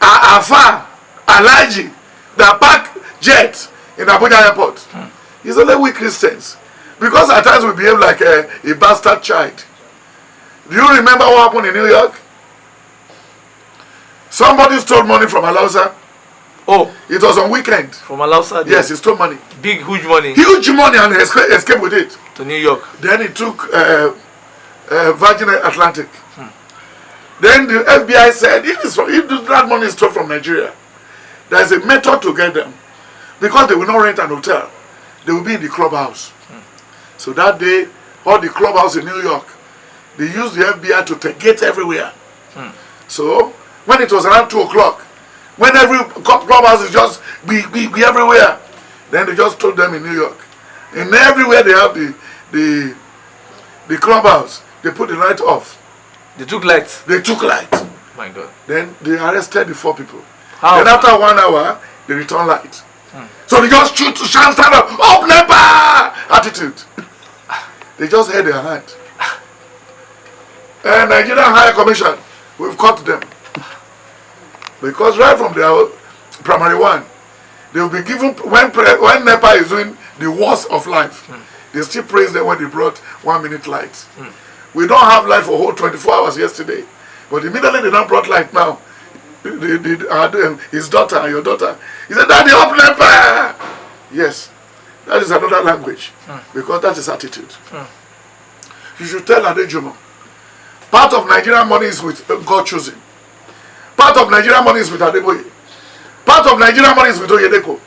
are Afa, Alaji that park jet in Abuja airport? It's only we Christians. Because at times we behave like a bastard child. Do you remember what happened in New York? Somebody stole money from Alausa. Oh. It was on weekend. From Alausa? Yes, he stole money. Big, huge money. Huge money, and he escaped with it. To New York. Then he took Virgin Atlantic. Then the FBI said, if that money is stolen from Nigeria, there is a method to get them. Because they will not rent an hotel. They will be in the clubhouse. So that day, all the clubhouse in New York, they used the FBI to take gates everywhere. So, when it was around 2 o'clock, when every clubhouse is just be everywhere, then they just told them in New York. And everywhere they have the clubhouse, they put the light off. They took lights? They took light. My God. Then they arrested the 4 people. How? Then after 1 hour, they returned light. So they just shoot to stand up, NEPA! Attitude. They just held their hand. And Nigerian High Commission, we've caught them. Because right from their primary one, they will be given, when NEPA is doing the worst of life, they still praise them when they brought 1 minute light. We don't have light for whole 24 hours yesterday. But immediately they don't brought light now. His daughter and your daughter, he said, Daddy, up NEPA! Yes, that is another language. Because that is attitude. You should tell Adejumo, part of Nigerian money is with God choosing. Part of Nigerian money is with Adeboye. Part of Nigerian money is with Oyedeko.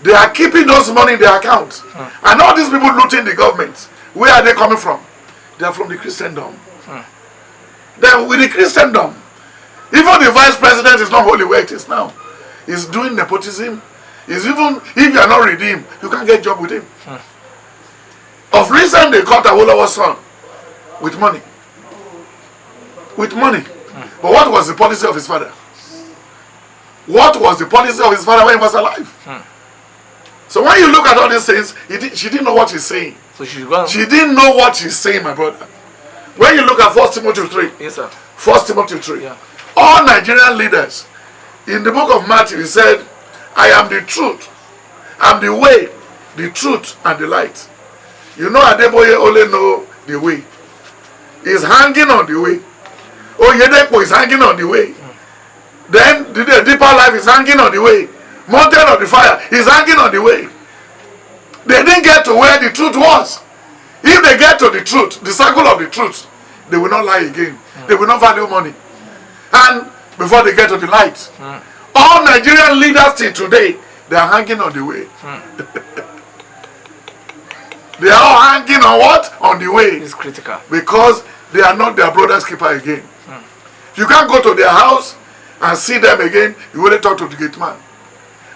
They are keeping those money in their accounts. And all these people looting the government, where are they coming from? They are from the Christendom. Then with the Christendom, even the vice president is not holy where it is now. He's doing nepotism. He's even, if you are not redeemed, you can't get a job with him. Of recent, they caught Awolowo's son with money. With money. But what was the policy of his father? What was the policy of his father when he was alive? So when you look at all these things, she didn't know what he's saying. So she didn't know what she's saying, my brother. When you look at 1 Timothy 3. Yes, sir. 1 Timothy 3. Yeah. All Nigerian leaders, in the book of Matthew, he said, I am the truth. I'm the way, the truth, and the light. You know Adeboye only know the way. He's hanging on the way. Oyedepo is hanging on the way. Then the deeper life is hanging on the way. Mountain of the fire is hanging on the way. They didn't get to where the truth was. If they get to the truth, the circle of the truth, they will not lie again. They will not value money. And before they get to the light, all Nigerian leaders till today, they are hanging on the way. They are all hanging on what? On the way. It's critical. Because they are not their brother's keeper again. You can't go to their house and see them again. You only talk to the gate man.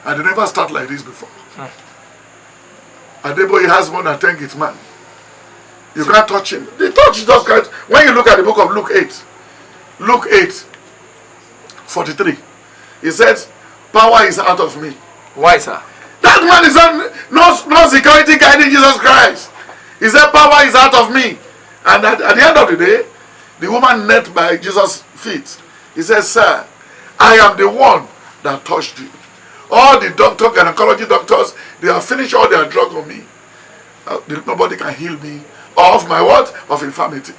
And they never start like this before. Adeboye has more than 10 git man. You can't touch him. The touch just can't. When you look at the book of Luke 8:43, he said, power is out of me. Why, sir? That man is no security guiding Jesus Christ. He said, power is out of me. And at the end of the day, the woman knelt by Jesus' feet. He said, sir, I am the one that touched you. All the doctors, gynecology doctors, they have finished all their drug on me. Nobody can heal me of my what? Of infirmity.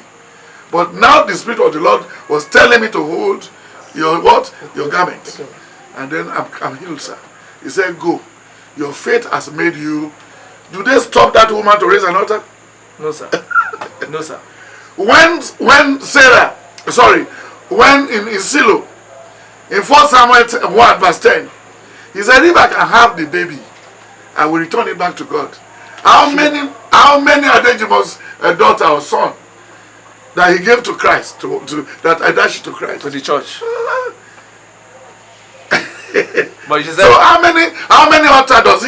But now the Spirit of the Lord was telling me to hold your what? Your garment. And then I'm healed, sir. He said, go. Your faith has made you. Do they stop that woman to raise an altar? No, sir. No, sir. When in Silo, in 1 Samuel 1 verse 10, he said, if I can have the baby, I will return it back to God. How many Adejumo's daughter or son that he gave to Christ, that I dashed to Christ? To the church. But she said, so how many altar does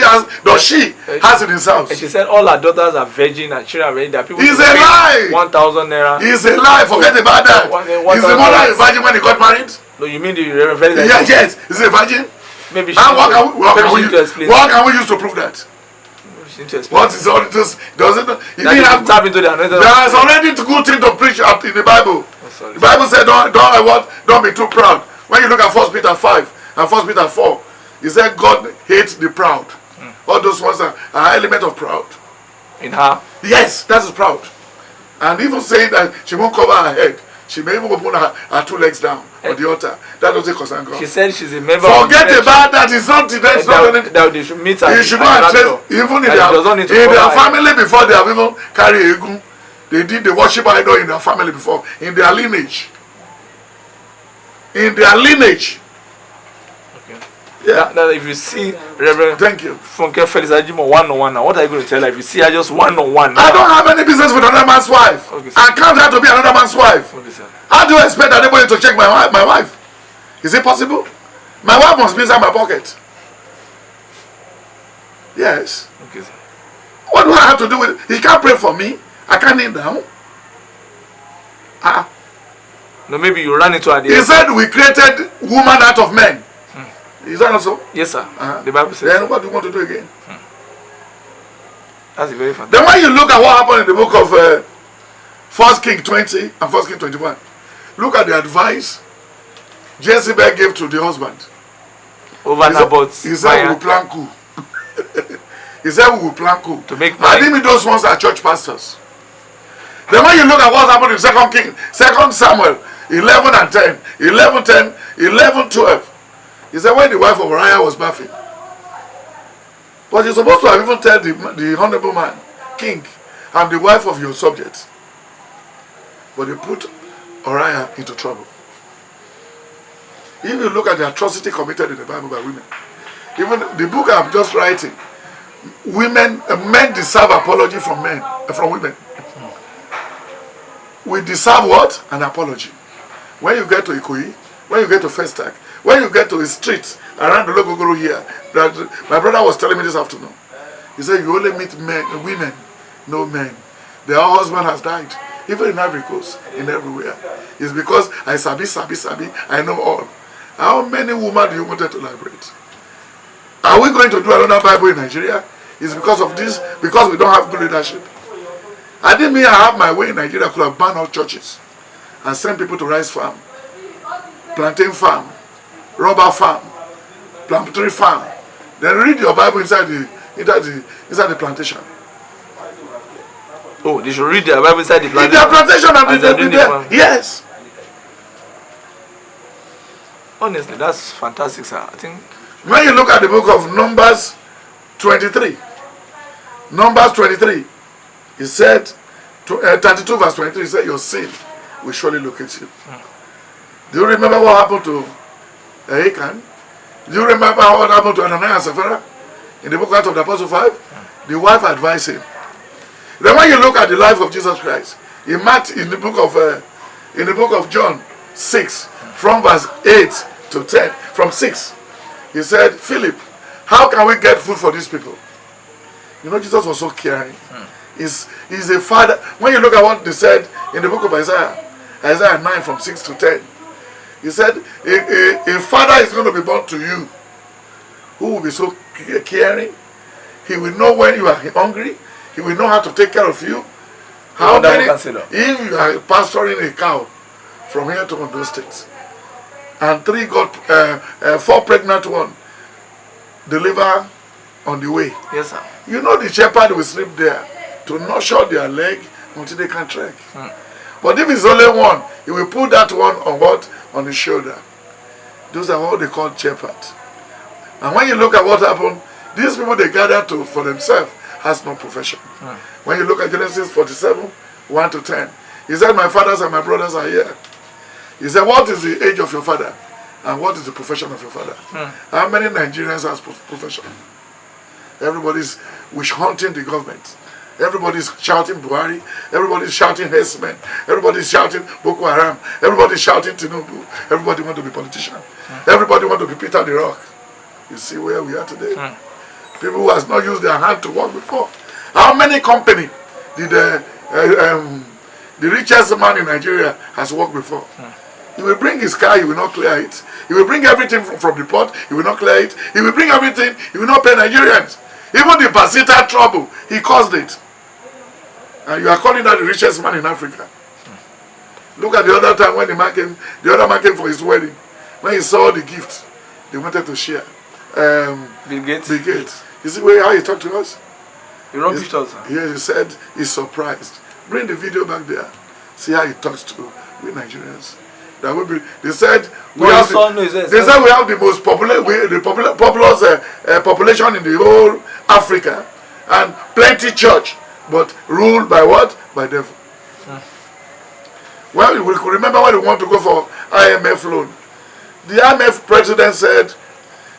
she has in his house? And she said all her daughters are virgin and children are ready. That people It's a lie. 1,000 naira. It's a lie. Forget about that. Is the mother a virgin when he got married? No, you mean the Reverend? Yes. Is a virgin? Maybe she. And what can we use to prove that? What is all this? Doesn't you didn't have tap into the anointing? There's already good thing to preach out in the Bible. The Bible said don't be too proud. When you look at 1 Peter 5 and 1 Peter 4, he said God hates the proud. All those ones are element of proud. In her? Yes, that is proud. And even saying that she won't cover her head. She may even open her 2 legs down on the altar. That doesn't concern God. She said she's a member Forget about that. It's not today. That they should meet her. You should not have even in their family before they have even carried Egun. They did the worship idol in their family before. In their lineage. Okay. Yeah. Now, if you see Reverend Funke Felix-Adejumo one-on-one now, what are you going to tell her if you see her just one-on-one now? I don't have any business with another man's wife. Okay, I can't have to be another man's wife. Okay, sir. How do you expect anybody to check my wife? Is it possible? My wife must be inside my pocket. Yes. Okay, sir. What do I have to do with it? He can't pray for me. I can't kneel down. No, maybe you ran into her. He said we created woman out of men. Is that also? Yes, sir. The Bible says. Then what do you want to do again? That's a very fantastic. Then when you look at what happened in the book of 1 King 20 and 1 King 21, look at the advice Jezebel gave to the husband. Over Naboth. He said we will plan coup. He said we will plan coup. To make money. I think those ones are church pastors. Then when you look at what happened in 2 Samuel 11 and 10, 11, 12, he said when the wife of Uriah was bathing. But you're supposed to have even tell the honorable man, king, I'm the wife of your subjects. But they put Uriah into trouble. If you look at the atrocity committed in the Bible by women, even the book I'm just writing, men deserve apology from women. We deserve what? An apology. When you get to Ikoyi, when you get to Festac, when you get to the streets around the Logogoro here, that my brother was telling me this afternoon. He said you only meet women, no men. Their husband has died. Even in Ivory Coast, in everywhere. It's because I sabi, I know all. How many women do you want to liberate? Are we going to do another Bible in Nigeria? It's because of this, because we don't have good leadership. I didn't mean I have my way in Nigeria. I could have banned all churches and send people to rice farm, plantain farm, rubber farm, plum tree farm. Then read your Bible inside the plantation. Oh, they should read their Bible inside the plantation. In their plantation and be there. Yes. Honestly, that's fantastic, sir. I think when you look at the book of Numbers 23, he said, 32 verse 23, he said, your sin will surely locate you. Do you remember what happened to Achan? Do you remember what happened to Ananias and Sapphira? In the book of the Apostle 5, the wife advised him. Then when you look at the life of Jesus Christ, in the book of John 6, from verse 8 to 10, from 6, he said, Philip, how can we get food for these people? You know, Jesus was so caring. He's a father. When you look at what they said in the book of Isaiah 9 from 6 to 10, he said, a father is going to be born to you who will be so caring. He will know when you are hungry. He will know how to take care of you. How many, if you are pastoring a cow from here to Ondo State, and 4 pregnant one deliver on the way. Yes, sir. You know the shepherd will sleep there to nurture their leg until they can trek. But if it's only one, he will put that one on what? On his shoulder. Those are what they call shepherds. And when you look at what happened, these people they gather for themselves has no profession. When you look at Genesis 47, 1 to 10, he said, my fathers and my brothers are here. He said, what is the age of your father? And what is the profession of your father? How many Nigerians has profession? Everybody's wish hunting the government. Everybody's shouting Buhari. Everybody's shouting Hessmen. Everybody's shouting Boko Haram. Everybody's shouting Tinubu. Everybody want to be politician. Everybody want to be Peter the Rock. You see where we are today? People who has not used their hand to work before. How many company did the richest man in Nigeria has worked before? He will bring his car, he will not clear it. He will bring everything from the port, he will not clear it. He will bring everything, he will not pay Nigerians. Even the Basita trouble, he caused it. And you are calling that the richest man in Africa. Look at the other time when the other man came for his wedding. When he saw the gift, they wanted to share. Bill Gates. Bill Gates. You see how he talked to us? He rubbished us. Yes, he said he's surprised. Bring the video back there. See how he talks to we Nigerians. That will be. They said we have the most populous population in the whole Africa, and plenty church, but ruled by what? By devil. Well, we could remember when we want to go for IMF loan. The IMF president said,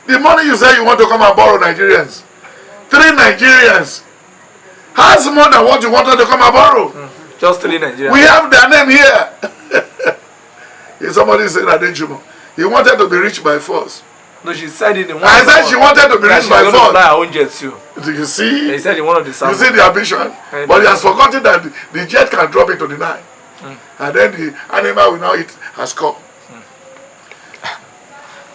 the money you say you want to come and borrow Nigerians, 3 Nigerians has more than what you wanted to come and borrow. Just 3 Nigerians. We have their name here. Somebody said Adejumo. He wanted to be rich by force. No, she said it in one. I said she wanted to be rich by force. Fly her own jet too. Do you see? He said in one of the songs. You see the ambition? But he has forgotten that the jet can drop into the Nile. And then the animal will now eat has come.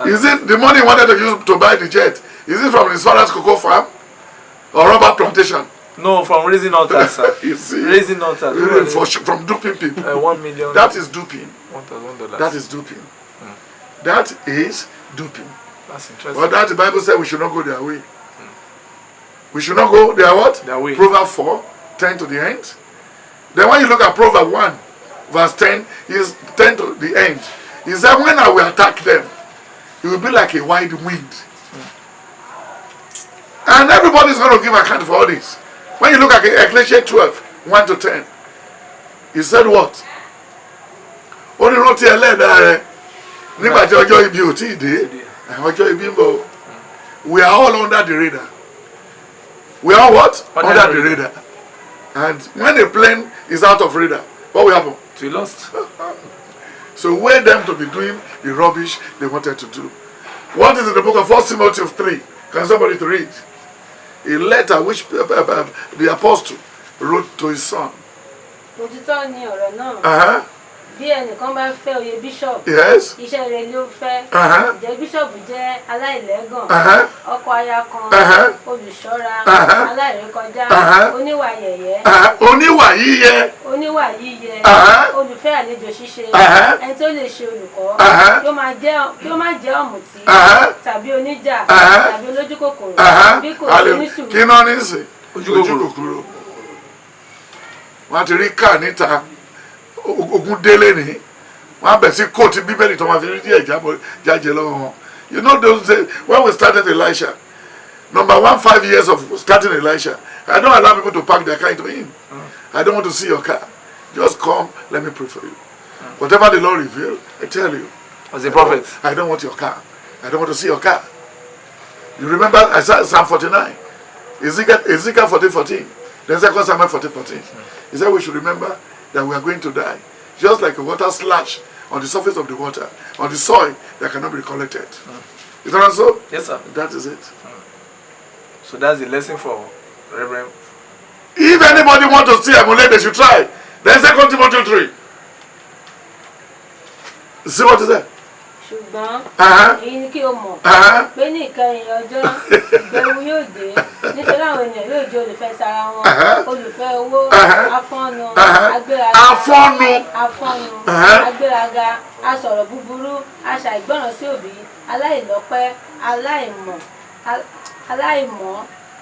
Is it the money he wanted to use to buy the jet? Is it from his father's cocoa farm or rubber plantation? No, from raising altars, sir. You see? Raising altars. From duping people. 1 million. That is duping. $1,000. That is duping. That is duping. That's interesting. But that the Bible said we should not go their way. We should not go their what? Their way. Proverbs 4, 10 to the end. Then when you look at Proverbs 1, verse 10, is 10 to the end. He said, when I will attack them, it will be like a wide wind. And everybody's going to give account for all this. When you look at Ecclesiastes 12, 1 to 10, he said what? Only wrote here later. We are all under the radar. We are what? Under the radar. And when a plane is out of radar, what will happen? We lost. So wait them to be doing the rubbish they wanted to do. What is in the book of 1 Timothy 3? Can somebody to read? A letter which the apostle wrote to his son. Bí ẹnìkan bá fẹ́ oyè bíṣọ̀bù, iṣẹ́ rẹ̀ ló fẹ́, ìjẹ́ bíṣọ̀bù jẹ́ aláìlẹ́gàn, ọkọ aya kan, olùṣọ́ra, aláìrékọjá, oníwà yẹ̀yẹ́, oníwà yíyẹ, olùfẹ́ àlejò ṣíṣe, ẹni tó lè ṣe olùkọ́, kí ó má jẹ́ ọ̀mùtí, tàbí oníjà, tàbí olójúkòkòrò, bí kò ní sùúrù. Kí náà ní sè? Ojúkòkòrò. Wọ́n ti rí káà níta. Ogun délé ni wọn bẹ sí kóòtù bíbélì tó máa fi rí díẹ̀ jáde lọ́wọ́ wọn. You know those days when we started Elisha, number 1 5 years of starting Elisha, I don't allow people to park their car into him. I don't want to see your car. Just come, let me pray for you. Whatever the Lord reveal, I tell you. As a prophet, I don't want your car. I don't want to see your car. You remember Psalm 49, Ezekiel 14:14, then 2 Samuel 14:14. He said we should remember that we are going to die, just like a water splash on the surface of the water, on the soil that cannot be collected. Is that so? Yes, sir. That is it. So that's the lesson for Reverend. If anybody want to still emulate, they should try. Then 2 Timothy 3. See what is that? ṣùgbọ́n èyí ni kí o mọ̀ pé ní ìkẹyìn ọjọ́ ìbẹ̀wò yóò dé nítorí àwọn ènìyàn yóò jẹ́ olùfẹ́ tara wọn olùfẹ́ owó afọ́nu agbéraga asọ̀rọ̀ búburú aṣàìgbọràn sí òbí aláìlọ́pẹ́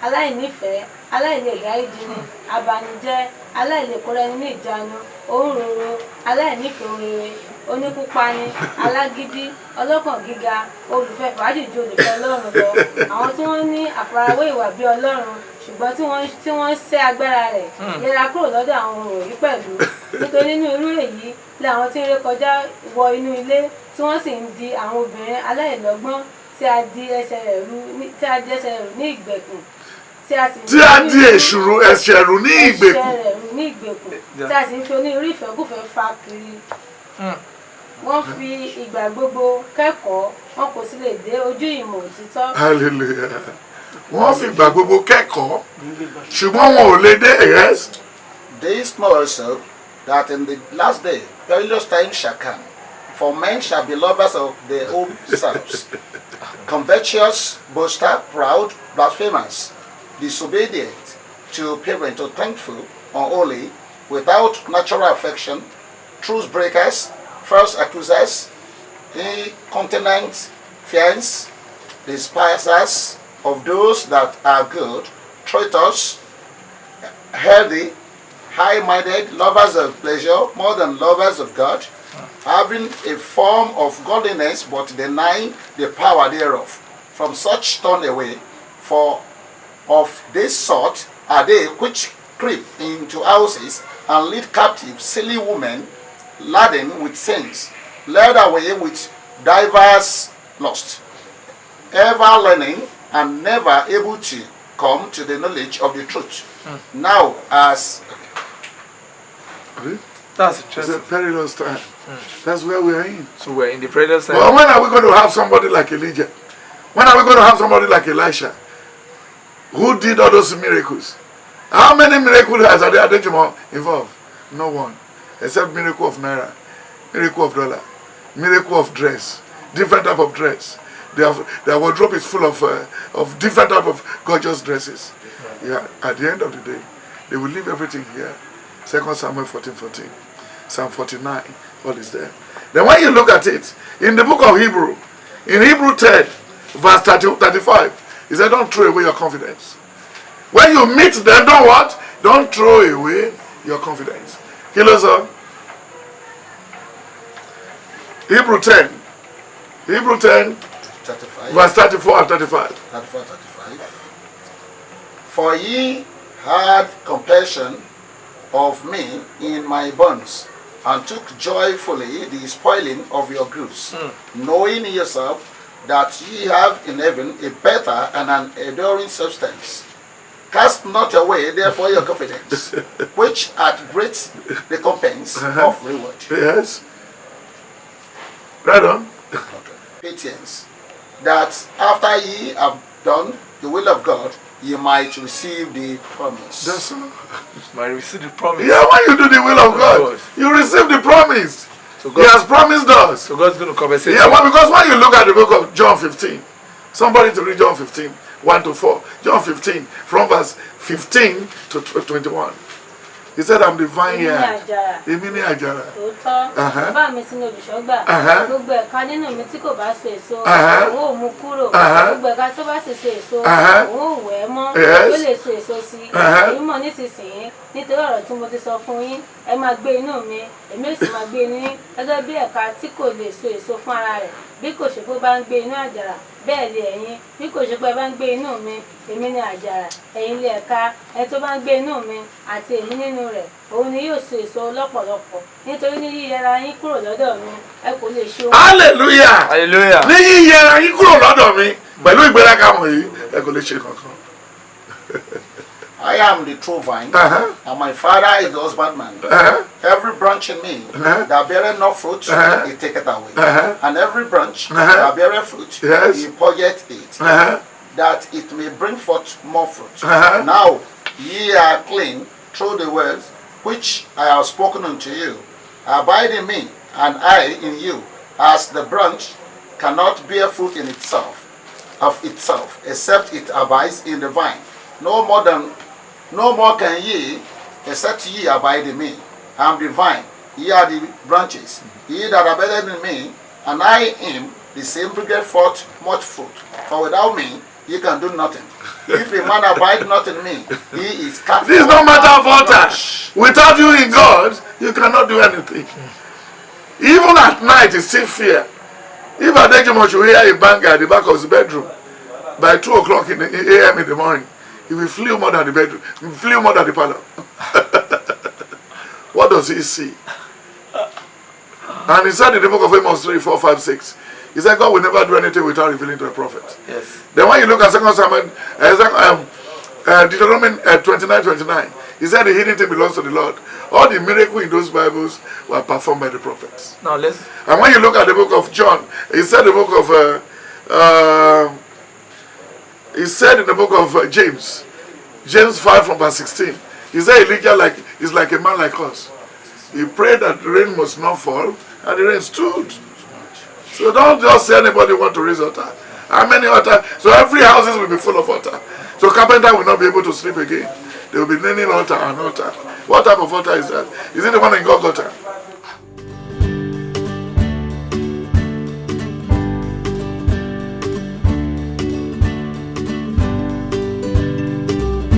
aláìnífẹ̀ẹ́ aláìlèdáríjìní abanijẹ́ aláìlèkóraẹni ní ìjánu òǹrorò aláìnífẹ̀ẹ́ rere oníkúpani alágídí ọlọ́kàn gíga olùfẹ́ fàájì ju olùfẹ́ Ọlọ́run lọ àwọn tí wọ́n ní àfarawé ìwà bí Ọlọ́run ṣùgbọ́n tí wọ́n sẹ́ agbára rẹ̀ yẹra kúrò lọ́dọ̀ àwọn ohun òrí pẹ̀lú nítorí nínú irú èyí làwọn tí ń rékọjá wọ inú ilé tí wọ́n sì ń di àwọn obìnrin aláìlọ́gbọ́n tí a di ẹsẹ̀ rẹ̀ rú ní ìgbèkùn tí a di ẹsẹ̀ rú ní ìgbèkùn tí a sì ń fi onírúurú ìfẹ́kùfẹ́ fa kiri. Wọ́n fi ìgbà gbogbo kẹ́kọ̀ọ́ wọn kò sì lè dé ojú ìmọ̀ òtítọ́. Hallelujah. Wọ́n fi ìgbà gbogbo kẹ́kọ̀ọ́ ṣùgbọ́n wọn ò lè dé. Yes. This know also that in the last day perilous times shall come, for men shall be lovers of their own selves, covetous, boasters, proud, blasphemers, disobedient to parents, unthankful, unholy, without natural affection, truce breakers, false accusers, incontinent, fiends, despisers of those that are good, traitors, healthy, high-minded, lovers of pleasure more than lovers of God, having a form of godliness but denying the power thereof. From such turn away, for of this sort are they which creep into houses and lead captive silly women, laden with sins, led away with divers lusts, ever learning and never able to come to the knowledge of the truth. Now, as that's interesting. It's a perilous time. That's where we are in. So we're in the perilous time. Well, when are we going to have somebody like Elijah? When are we going to have somebody like Elisha, who did all those miracles? How many miracles has Adejumo involved? No one. Except miracle of naira, miracle of dollar, miracle of dress, different type of dress. Their wardrobe is full of different type of gorgeous dresses. Yeah. At the end of the day, they will leave everything here. 2 Samuel 14:14, Psalm 49, all is there. Then when you look at it, in the book of Hebrew, in Hebrew 10, verse 35, he said, don't throw away your confidence. When you meet them, don't what? Don't throw away your confidence. Hebrew 10, 35. verse 34 and 35. 35. For ye had compassion of me in my bonds, and took joyfully the spoiling of your goods, knowing in yourself that ye have in heaven a better and an enduring substance. Cast not away therefore your confidence, which hath great recompense of reward. Yes. Right on. Patience, that after ye have done the will of God, ye might receive the promise. That's all. Might receive the promise. Yeah, when you do the will of God, you receive the promise. So God, he has promised us. So God's going to compensate. Yeah, well, because when you look at the book of John 15, somebody to read John 15, 1-4. John 15, from verse 15 to 21. He said, I'm the vineyard. Èmi ni àjàrà. Bàbá mi sínú olùṣọ́gbà. Gbogbo ẹ̀ka nínú mi tí kò bá so èso, òun ò mú kúrò. Gbogbo ẹ̀ka tó bá sì so èso, òun ò wẹ̀ ẹ́ mọ́. Ó lè so èso sí i. Èyí mọ̀ nísinsìnyí, nítorí ọ̀rọ̀ tí mo ti sọ fún yín, ẹ máa gbé inú mi, èmi ó sì máa gbé inú yín. Gẹ́gẹ́ bí ẹ̀ka tí kò lè so èso fún ara rẹ̀, bí kò ṣe pé bá ń gbé inú àjàrà, bẹ́ẹ̀ lé ẹ̀yin, bí kò ṣe pé bá ń gbé inú mi, èmi ni àjàrà, ẹ̀yin lé ẹ̀ka, ẹ tó bá ń gbé inú mi àti èmi nínú rẹ̀, òun ni yóò so èso lọ́pọ̀lọpọ̀. Nítorí ní yíyẹra yín kúrò lọ́dọ̀ mi, ẹ kò lè ṣe ohun. Hallelujah! Hallelujah! Ní yíyẹra yín kúrò lọ́dọ̀ mi, pẹ̀lú ìgbéraga wọ̀nyí, ẹ kò lè ṣe kankan. I am the true vine, and my Father is the husbandman. Every branch in me that beareth not fruit, he taketh away. And every branch that beareth fruit, he purgeth it, that it may bring forth more fruit. Now ye are clean through the words which I have spoken unto you. Abide in me, and I in you, as the branch cannot bear fruit in itself, of itself, except it abides in the vine. No more can ye, except ye abide in me. I am the vine, ye are the branches. He that abideth in me, and I in him, the same bringeth forth much fruit. For without me, ye can do nothing. If a man abide not in me, he is cut. This is no matter of altar. Without you in God, you cannot do anything. Even at night, it's still fear. If Adejumo should hear a banger at the back of his bedroom by 2 o'clock in the a.m. in the morning, he will flee more than the bedroom, he will flee more than the parlor. What does he see? And he said in the book of Amos 3, 4, 5, 6, he said God will never do anything without revealing to a prophet. Yes. Then when you look at 2 Samuel, Deuteronomy 29, he said the hidden thing belongs to the Lord. All the miracles in those Bibles were performed by the prophets. Now let's. And when you look at the book of John, he said the book of he said in the book of James 5 from verse 16, he said Elijah is like a man like us. He prayed that the rain must not fall, and the rain stood. So don't just say anybody want to raise altar. How many altar? So every houses will be full of altar. So carpenter will not be able to sleep again. They will be leaning altar and altar. What type of altar is that? Is it the one in Golgotha?